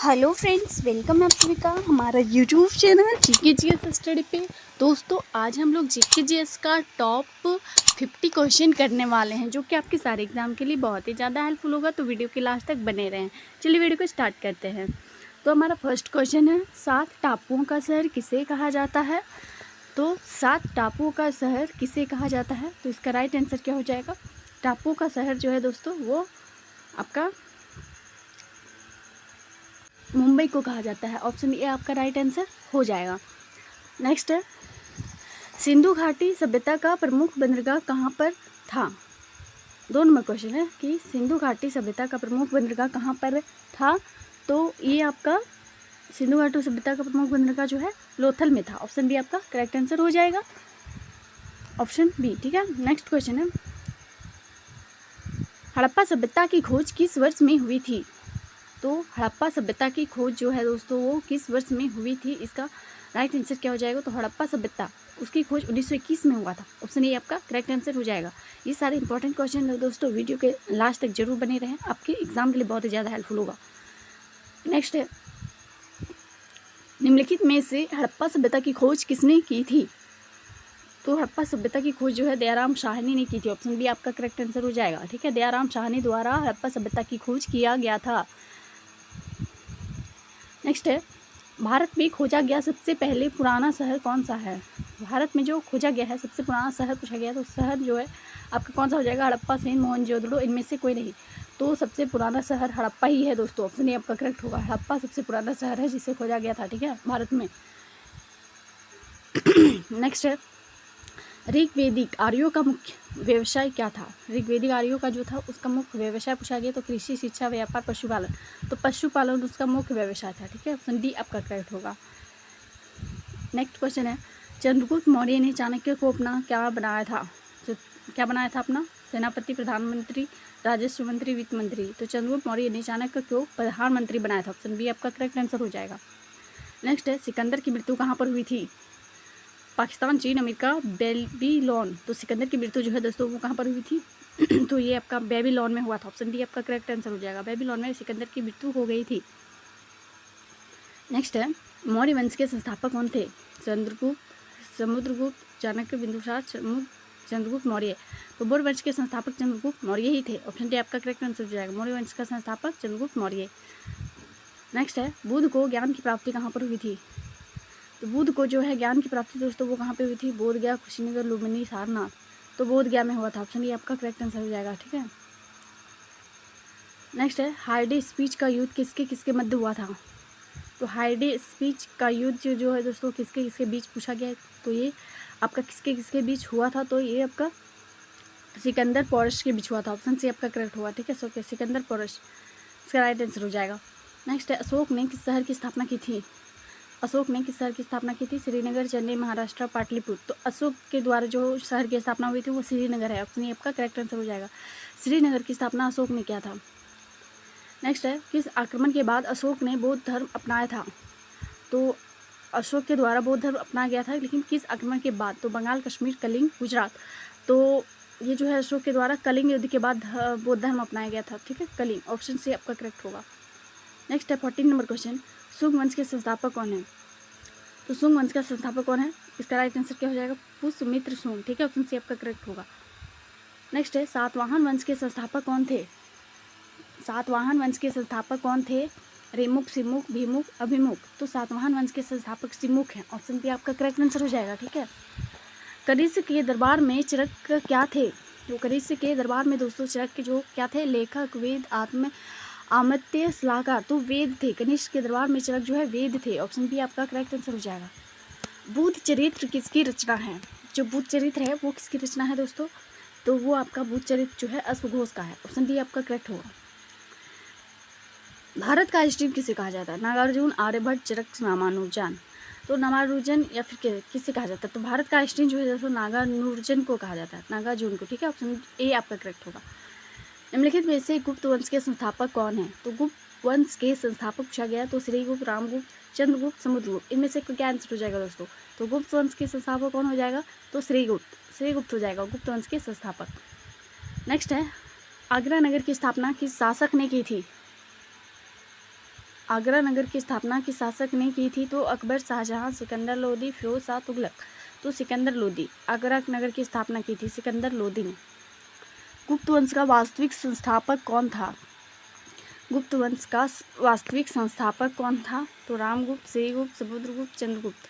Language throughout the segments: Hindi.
हेलो फ्रेंड्स, वेलकम है आप सभी का हमारा YouTube channel GK GS study पे। दोस्तों, आज हम लोग जीके जीएस का टॉप 50 क्वेश्चन करने वाले हैं, जो कि आपके सारे एग्जाम के लिए बहुत ही ज़्यादा हेल्पफुल होगा। तो वीडियो के लास्ट तक बने रहें। चलिए वीडियो को स्टार्ट करते हैं। तो हमारा फर्स्ट क्वेश्चन है, 7 टापुओं का शहर किसे कहा जाता है? तो 7 टापुओं का शहर किसे कहा जाता है? तो इसका राइट आंसर क्या हो जाएगा? टापुओं का शहर जो है दोस्तों, वो आपका मुंबई को कहा जाता है। ऑप्शन ए आपका राइट आंसर हो जाएगा। नेक्स्ट है, सिंधु घाटी सभ्यता का प्रमुख बंदरगाह कहाँ पर था? 2 नंबर क्वेश्चन है कि सिंधु घाटी सभ्यता का प्रमुख बंदरगाह कहाँ पर था? तो ये आपका सिंधु घाटी सभ्यता का प्रमुख बंदरगाह जो है लोथल में था। ऑप्शन बी आपका करेक्ट आंसर हो जाएगा, ऑप्शन बी। ठीक है, नेक्स्ट क्वेश्चन है, हड़प्पा सभ्यता की खोज किस वर्ष में हुई थी? तो हड़प्पा सभ्यता की खोज जो है दोस्तों, वो किस वर्ष में हुई थी? इसका राइट आंसर क्या हो जाएगा? तो हड़प्पा सभ्यता, उसकी खोज 1921 में हुआ था। ऑप्शन ए आपका करेक्ट आंसर हो जाएगा। ये सारे इंपॉर्टेंट क्वेश्चन है दोस्तों, वीडियो के लास्ट तक जरूर बने रहें, आपके एग्जाम के लिए बहुत ही ज़्यादा हेल्पफुल होगा। नेक्स्ट है, निम्नलिखित में से हड़प्पा सभ्यता की खोज किसने की थी? तो हड़प्पा सभ्यता की खोज जो है दयाराम साहनी ने की थी। ऑप्शन बी आपका करेक्ट आंसर हो जाएगा। ठीक है, दयाराम साहनी द्वारा हड़प्पा सभ्यता की खोज किया गया था। नेक्स्ट है, भारत में खोजा गया सबसे पहले पुराना शहर कौन सा है? भारत में जो खोजा गया है सबसे पुराना शहर पूछा गया, तो शहर जो है आपका कौन सा हो जाएगा? हड़प्पा, सेन, मोहनजोदड़ो, इनमें से कोई नहीं। तो सबसे पुराना शहर हड़प्पा ही है दोस्तों। ऑप्शन ए आपका करेक्ट होगा। हड़प्पा सबसे पुराना शहर है जिसे खोजा गया था। ठीक है, भारत में। नेक्स्ट है, ऋग्वेदिक आर्यों का मुख्य व्यवसाय क्या था? ऋग्वेदिक आर्यों का जो था उसका मुख्य व्यवसाय पूछा गया, तो कृषि, शिक्षा, व्यापार, पशुपालन। तो पशुपालन उसका मुख्य व्यवसाय था। ठीक है, ऑप्शन डी आपका करेक्ट होगा। नेक्स्ट क्वेश्चन है, चंद्रगुप्त मौर्य ने चाणक्य को अपना क्या बनाया था? तो क्या बनाया था अपना? सेनापति, प्रधानमंत्री, राजस्व मंत्री, वित्त मंत्री। तो चंद्रगुप्त मौर्य ने चाणक्य को प्रधानमंत्री बनाया था। ऑप्शन बी आपका करेक्ट आंसर हो जाएगा। नेक्स्ट है, सिकंदर की मृत्यु कहाँ पर हुई थी? पाकिस्तान, चीन, अमेरिका, बेबीलोन। तो सिकंदर की मृत्यु जो है दोस्तों, वो कहाँ पर हुई थी? तो ये आपका बेबीलोन में हुआ था। ऑप्शन डी आपका करेक्ट आंसर हो जाएगा। बेबीलोन में सिकंदर की मृत्यु हो गई थी। नेक्स्ट है, मौर्य वंश के संस्थापक कौन थे? चंद्रगुप्त, समुद्रगुप्त, चाणक्य, बिंदुसार, चंद्रगुप्त मौर्य। तो मौर्य वंश के संस्थापक चंद्रगुप्त मौर्य ही थे। ऑप्शन डी आपका करेक्ट आंसर हो जाएगा। मौर्य वंश का संस्थापक चंद्रगुप्त मौर्य। नेक्स्ट है, बुद्ध को ज्ञान की प्राप्ति कहाँ पर हुई थी? तो बुद्ध को जो है ज्ञान की प्राप्ति दोस्तों, वो कहाँ पे हुई थी? बोध गया, कुशीनगर, लुम्बिनी, सारनाथ। तो बोध गया में हुआ था। ऑप्शन ये आपका करेक्ट आंसर हो जाएगा। ठीक है, नेक्स्ट है, हाइडे स्पीच का युद्ध किसके किसके मध्य हुआ था? तो हाइडे स्पीच का युद्ध जो है दोस्तों, किसके किसके बीच पूछा गया है? तो ये आपका किसके किसके बीच हुआ था? तो ये आपका सिकंदर पौरश के बीच हुआ था। ऑप्शन सी आपका करेक्ट हुआ। ठीक है, सो सिकंदर पौरश इसका राइट आंसर हो जाएगा। नेक्स्ट है, अशोक ने किस शहर की स्थापना की थी? अशोक ने किस शहर की स्थापना की थी? श्रीनगर, चेन्नई, महाराष्ट्र, पाटलिपुत्र। तो अशोक के द्वारा जो शहर की स्थापना हुई थी वो श्रीनगर है। ऑप्शन ए आपका करेक्ट आंसर हो जाएगा। श्रीनगर की स्थापना अशोक ने किया था। नेक्स्ट है, किस आक्रमण के बाद अशोक ने बौद्ध धर्म अपनाया था? तो अशोक के द्वारा बौद्ध धर्म अपनाया गया था, लेकिन किस आक्रमण के बाद? तो बंगाल, कश्मीर, कलिंग, गुजरात। तो ये जो है अशोक के द्वारा कलिंग युद्ध के बाद बौद्ध धर्म अपनाया गया था। ठीक है, कलिंग। ऑप्शन सी आपका करेक्ट होगा। नेक्स्ट है 14 नंबर क्वेश्चन, शुंग वंश के संस्थापक कौन है? तो शुंग वंश का संस्थापक कौन है? इसका राइट आंसर क्या हो जाएगा? पुष्यमित्र शुंग। ठीक है, ऑप्शन सी आपका करेक्ट होगा। नेक्स्ट है, सातवाहन वंश के संस्थापक कौन थे? सातवाहन वंश के संस्थापक कौन थे? रेमुक, सिमुक, भीमुक, अभिमुख। तो सातवाहन वंश के संस्थापक सिमुक हैं। ऑप्शन बी आपका करेक्ट आंसर हो जाएगा। ठीक है, कनिष्क के दरबार में चरक क्या थे? तो कनिष्क के दरबार में दोस्तों चरक के जो क्या थे? लेखक, वेद, आमत्य, सलाहकार। तो वेद थे। कनिष्क के दरबार में चरक जो है वेद थे। ऑप्शन बी आपका करेक्ट आंसर हो जाएगा। बुद्ध चरित्र किसकी रचना है? जो बुद्ध चरित्र है वो किसकी रचना है दोस्तों? तो वो आपका बुद्ध चरित्र जो है अश्वघोष का है। ऑप्शन डी आपका करेक्ट होगा। भारत का आइंस्टीन किसे कहा जाता है? नागार्जुन, आर्यभट्ट, चरक, रामानुजन। तो नागार्जुन या फिर किससे कहा जाता है? तो भारत का आइंस्टीन जो है दोस्तों नागार्जुन को कहा जाता है, नागार्जुन को। ठीक है, ऑप्शन ए आपका करेक्ट होगा। निम्नलिखित में से गुप्त वंश के संस्थापक कौन है? तो गुप्त वंश के संस्थापक पूछा गया, तो श्रीगुप्त, रामगुप्त, चंद्रगुप्त, समुद्रगुप्त। इनमें से क्या आंसर हो जाएगा दोस्तों? तो गुप्त वंश के संस्थापक कौन हो जाएगा? तो श्रीगुप्त हो जाएगा, गुप्त वंश के संस्थापक। नेक्स्ट है, आगरा नगर की स्थापना किस शासक ने की थी? आगरा नगर की स्थापना किस शासक ने की थी? तो अकबर, शाहजहां, सिकंदर लोदी, फिरोज शाह तुगलक। तो सिकंदर लोदी। आगरा नगर की स्थापना की थी सिकंदर लोदी ने। गुप्त वंश का वास्तविक संस्थापक कौन था? गुप्त वंश का वास्तविक संस्थापक कौन था? तो रामगुप्त, श्रीगुप्त, समुद्रगुप्त, चंद्रगुप्त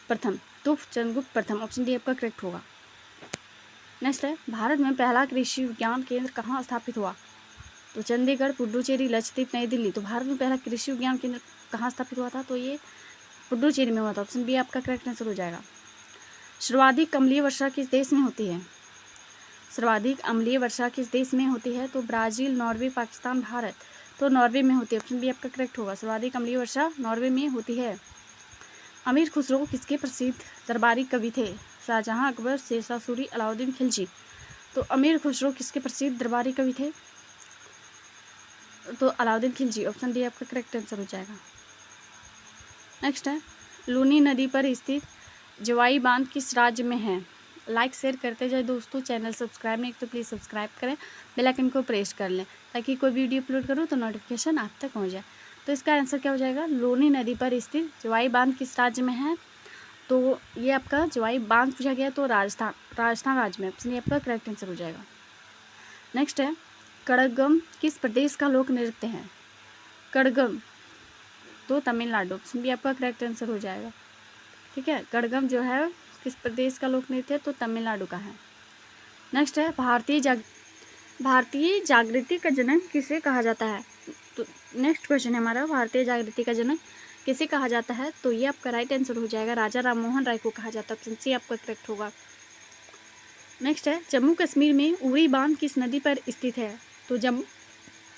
प्रथम। तो चंद्रगुप्त प्रथम, ऑप्शन डी आपका करेक्ट होगा। नेक्स्ट है, भारत में पहला कृषि विज्ञान केंद्र कहाँ स्थापित हुआ? तो चंडीगढ़, पुडुचेरी, लक्षद्वीप, नई दिल्ली। तो भारत में पहला कृषि विज्ञान केंद्र कहाँ स्थापित हुआ था? तो ये पुडुचेरी में हुआ था, ऑप्शन बी आपका करेक्ट आंसर हो जाएगा। सर्वाधिक अम्लीय वर्षा किस देश में होती है? सर्वाधिक अम्लीय वर्षा किस देश में होती है? तो ब्राजील, नॉर्वे, पाकिस्तान, भारत। तो नॉर्वे में होती है, ऑप्शन बी आपका करेक्ट होगा। सर्वाधिक अम्लीय वर्षा नॉर्वे में होती है। अमीर खुसरो किसके प्रसिद्ध दरबारी कवि थे? शाहजहां, अकबर, शेरशाह सूरी, अलाउद्दीन खिलजी। तो अमीर खुसरो किसके प्रसिद्ध दरबारी कवि थे? तो अलाउद्दीन खिलजी, ऑप्शन डी आपका करेक्ट आंसर हो जाएगा। नेक्स्ट है, लूनी नदी पर स्थित जवाई बांध किस राज्य में है? लाइक शेयर करते जाए दोस्तों, चैनल सब्सक्राइब नहीं तो प्लीज़ सब्सक्राइब करें, बेल आइकन को प्रेस कर लें ताकि कोई वीडियो अपलोड करूँ तो नोटिफिकेशन आप तक पहुँच जाए। तो इसका आंसर क्या हो जाएगा? लूनी नदी पर स्थित जवाई बांध किस राज्य में है? तो ये आपका जवाई बांध पूछा गया तो राजस्थान राज्य में, ऑप्शन ये आपका करेक्ट आंसर हो जाएगा। नेक्स्ट है, कड़गम किस प्रदेश का लोक नृत्य है? कड़गम तो तमिलनाडु, ऑप्शन भी आपका करेक्ट आंसर हो जाएगा। ठीक है, कड़गम जो है किस प्रदेश का लोक नृत्य है? तो तमिलनाडु का है। नेक्स्ट है, भारतीय जागृति का जनक किसे कहा जाता है? तो नेक्स्ट क्वेश्चन है हमारा, भारतीय जागृति का जनक किसे कहा जाता है? तो ये आपका राइट आंसर हो जाएगा, राजा राममोहन राय को कहा जाता है, ऑप्शन सी आपका करेक्ट होगा। नेक्स्ट है, जम्मू कश्मीर में उरी बांध किस नदी पर स्थित है? तो जम्मू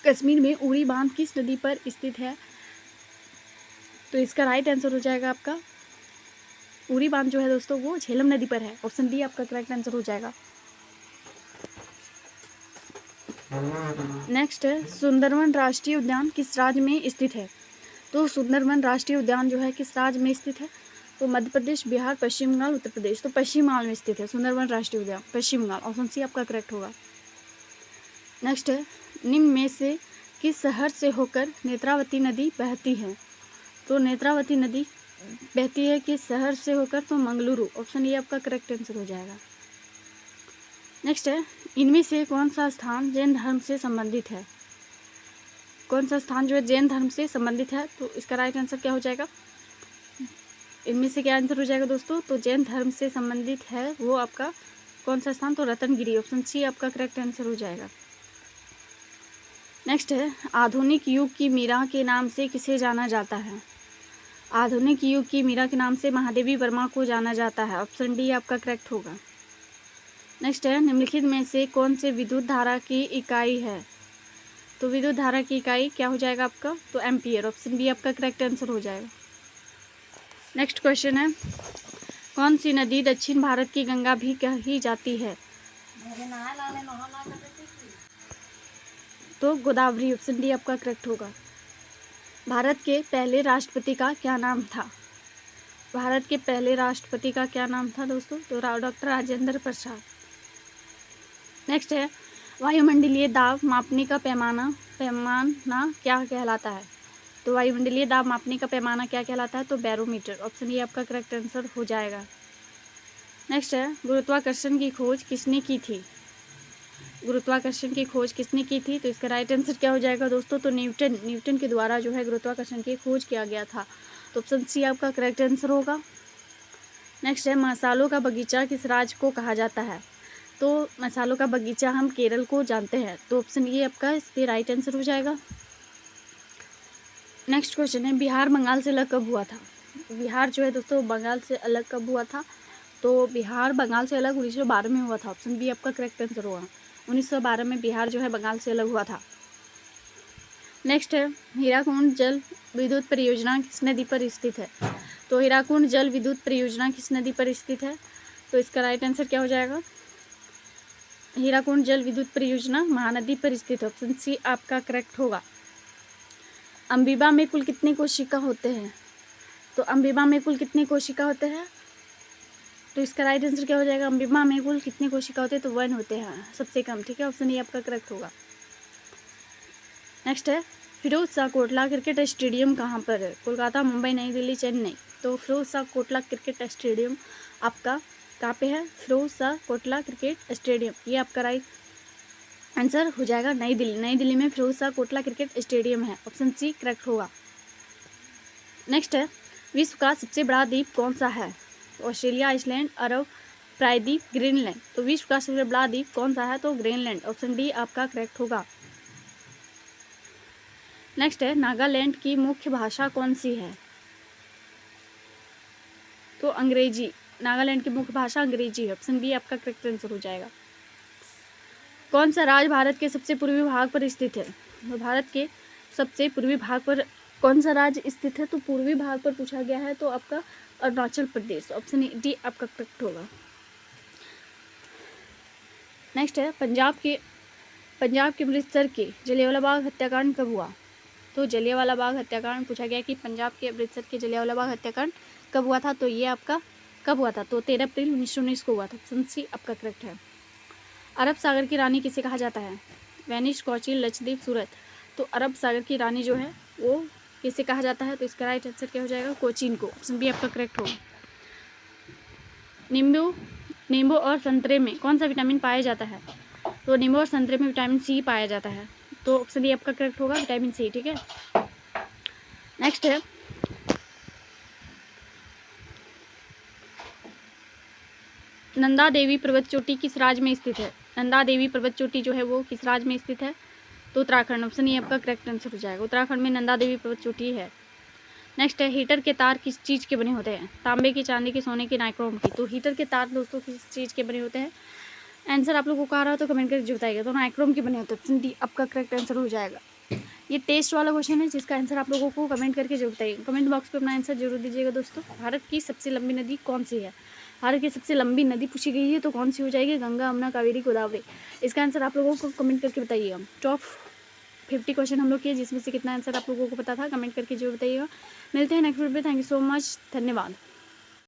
कश्मीर में उरी बांध किस नदी पर स्थित है? तो इसका राइट आंसर हो जाएगा आपका, उरी बांध जो है दोस्तों वो झेलम नदी पर है, ऑप्शन डी आपका करेक्ट आंसर हो जाएगा। नेक्स्ट है, सुंदरवन राष्ट्रीय उद्यान किस राज्य में स्थित है? तो सुंदरवन राष्ट्रीय उद्यान जो है किस राज्य में स्थित है? तो मध्य प्रदेश, बिहार, पश्चिम बंगाल, उत्तर प्रदेश। तो पश्चिम बंगाल में स्थित है सुंदरवन राष्ट्रीय उद्यान, पश्चिम बंगाल, ऑप्शन सी आपका करेक्ट होगा। नेक्स्ट है, निम्न में से किस शहर से होकर नेत्रावती नदी बहती है? तो नेत्रावती नदी बहती है किस शहर से होकर? तो मंगलुरु, ऑप्शन ये आपका करेक्ट आंसर हो जाएगा। नेक्स्ट है, इनमें से कौन सा स्थान जैन धर्म से संबंधित है? कौन सा स्थान जो है जैन धर्म से संबंधित है? तो इसका राइट आंसर क्या हो जाएगा? इनमें से क्या आंसर हो जाएगा दोस्तों? तो जैन धर्म से संबंधित है वो आपका कौन सा स्थान? तो रत्नगिरी, ऑप्शन सी आपका करेक्ट आंसर हो जाएगा। नेक्स्ट है, आधुनिक युग की मीरा के नाम से किसे जाना जाता है? आधुनिक युग की मीरा के नाम से महादेवी वर्मा को जाना जाता है, ऑप्शन डी आपका करेक्ट होगा। नेक्स्ट है, निम्नलिखित में से कौन से विद्युत धारा की इकाई है? तो विद्युत धारा की इकाई क्या हो जाएगा आपका? तो एम्पियर, ऑप्शन बी आपका करेक्ट आंसर हो जाएगा। नेक्स्ट क्वेश्चन है, कौन सी नदी दक्षिण भारत की गंगा भी कही जाती है? तो गोदावरी, ऑप्शन डी आपका करेक्ट होगा। भारत के पहले राष्ट्रपति का क्या नाम था? भारत के पहले राष्ट्रपति का क्या नाम था दोस्तों? तो डॉक्टर राजेंद्र प्रसाद। नेक्स्ट है, वायुमंडलीय दाब मापने का पैमाना क्या कहलाता है? तो वायुमंडलीय दाब मापने का पैमाना क्या कहलाता है? तो बैरोमीटर, ऑप्शन ये आपका करेक्ट आंसर हो जाएगा। नेक्स्ट है, गुरुत्वाकर्षण की खोज किसने की थी? गुरुत्वाकर्षण की खोज किसने की थी? तो इसका राइट आंसर क्या हो जाएगा दोस्तों? तो न्यूटन के द्वारा जो है गुरुत्वाकर्षण की खोज किया गया था, तो ऑप्शन सी आपका करेक्ट आंसर होगा। नेक्स्ट है, मसालों का बगीचा किस राज्य को कहा जाता है? तो मसालों का बगीचा हम केरल को जानते हैं, तो ऑप्शन ये आपका इस पर राइट आंसर हो जाएगा। नेक्स्ट क्वेश्चन है, बिहार बंगाल से अलग कब हुआ था? बिहार जो है दोस्तों बंगाल से अलग कब हुआ था? तो बिहार बंगाल से अलग 1912 में हुआ था, ऑप्शन बी आपका करेक्ट आंसर होगा। 1912 में बिहार जो है बंगाल से अलग हुआ था। नेक्स्ट है, हीराकुंड जल विद्युत परियोजना किस नदी पर स्थित है? तो हीराकुंड जल विद्युत परियोजना किस नदी पर स्थित है? तो इसका राइट आंसर क्या हो जाएगा? हीराकुंड जल विद्युत परियोजना महानदी पर स्थित है, ऑप्शन सी आपका करेक्ट होगा। अम्बिबा में कुल कितने कोशिका होते हैं? तो अम्बिबा में कुल कितने कोशिका होते हैं? तो इसका राइट आंसर क्या हो जाएगा? अम्बिबा में कुल कितने कोशिका होते हैं? तो 1 होते हैं, सबसे कम। ठीक है, ऑप्शन ये आपका करेक्ट होगा। नेक्स्ट है, फिरोज शाह कोटला क्रिकेट स्टेडियम कहाँ पर है? कोलकाता, मुंबई, नई दिल्ली, चेन्नई। तो फिरोज शाह कोटला क्रिकेट स्टेडियम आपका कहाँ पे है? फिरोज शाह कोटला क्रिकेट स्टेडियम, ये आपका राइट आंसर हो जाएगा नई दिल्ली। नई दिल्ली में फिरोज शाह कोटला क्रिकेट स्टेडियम है, ऑप्शन सी करेक्ट होगा। नेक्स्ट है, विश्व का सबसे बड़ा द्वीप कौन सा है? ऑस्ट्रेलिया, आइसलैंड, अरब प्रायद्वीप, ग्रीनलैंड। तो विश्व का सबसे बड़ा द्वीप कौन सा है? तो ग्रीनलैंड, ऑप्शन डी आपका करेक्ट होगा। नेक्स्ट है, नागालैंड की मुख्य भाषा कौन सी है? तो अंग्रेजी, नागालैंड की मुख्य भाषा अंग्रेजी है, ऑप्शन बी आपका करेक्ट आंसर हो जाएगा। कौन सा राज्य भारत के सबसे पूर्वी भाग पर स्थित है? तो भारत के सबसे पूर्वी भाग पर कौन सा राज्य स्थित है? तो पूर्वी भाग पर पूछा गया है, तो आपका अरुणाचल प्रदेश, ऑप्शन डी आपका करेक्ट होगा। नेक्स्ट है, पंजाब के अमृतसर के जलियांवाला बाग हत्याकांड कब हुआ? तो जलियांवाला बाग हत्याकांड पूछा गया कि पंजाब के अमृतसर के जलियांवाला बाग हत्याकांड कब हुआ था? तो ये आपका कब हुआ था? तो 13 अप्रैल 1919 को हुआ था, ऑप्शन सी आपका करेक्ट है। अरब सागर की रानी किसे कहा जाता है? वेनिस, कोचीन, लक्षद्वीप, सूरत। तो अरब सागर की रानी जो है वो किसे कहा जाता है? तो इसका राइट आंसर क्या हो जाएगा? कोचीन को, ऑप्शन बी आपका करेक्ट होगा। नींबू और संतरे में कौन सा विटामिन पाया जाता है? तो नींबू और संतरे में विटामिन सी पाया जाता है, तो ऑप्शन डी आपका करेक्ट होगा, विटामिन सी। ठीक है, नेक्स्ट है, नंदा देवी पर्वत चोटी किस राज्य में स्थित है? नंदा देवी पर्वत चोटी जो है वो किस राज्य में स्थित है? तो उत्तराखंड, ऑप्शन ए आपका करेक्ट आंसर हो जाएगा। उत्तराखंड में नंदा देवी पर्वत चोटी है। नेक्स्ट है, हीटर के तार किस चीज़ के बने होते हैं? तांबे की, चांदी की, सोने की, नाइक्रोम की। तो हीटर के तार दोस्तों किस चीज़ के बने होते हैं? आंसर आप लोगों को आ रहा हो तो कमेंट करके बताइएगा। तो नाइक्रोम के बने होते हैं, ऑप्शन डी आपका करेक्ट आंसर हो जाएगा। ये टेस्ट वाला क्वेश्चन है जिसका आंसर आप लोगों को कमेंट करके जरूर बताइएगा। कमेंट बॉक्स पे अपना आंसर जरूर दीजिएगा दोस्तों। भारत की सबसे लंबी नदी कौन सी है? भारत की सबसे लंबी नदी पूछी गई है तो कौन सी हो जाएगी? गंगा, यमुना, कावेरी, गोदावरी। इसका आंसर आप लोगों को कमेंट करके बताइएगा। टॉप 50 क्वेश्चन हम लोग किए, जिसमें से कितना आंसर आप लोगों को पता था कमेंट करके जरूर बताइएगा। मिलते हैं नेक्स्ट वीडियो पे। थैंक यू सो मच, धन्यवाद।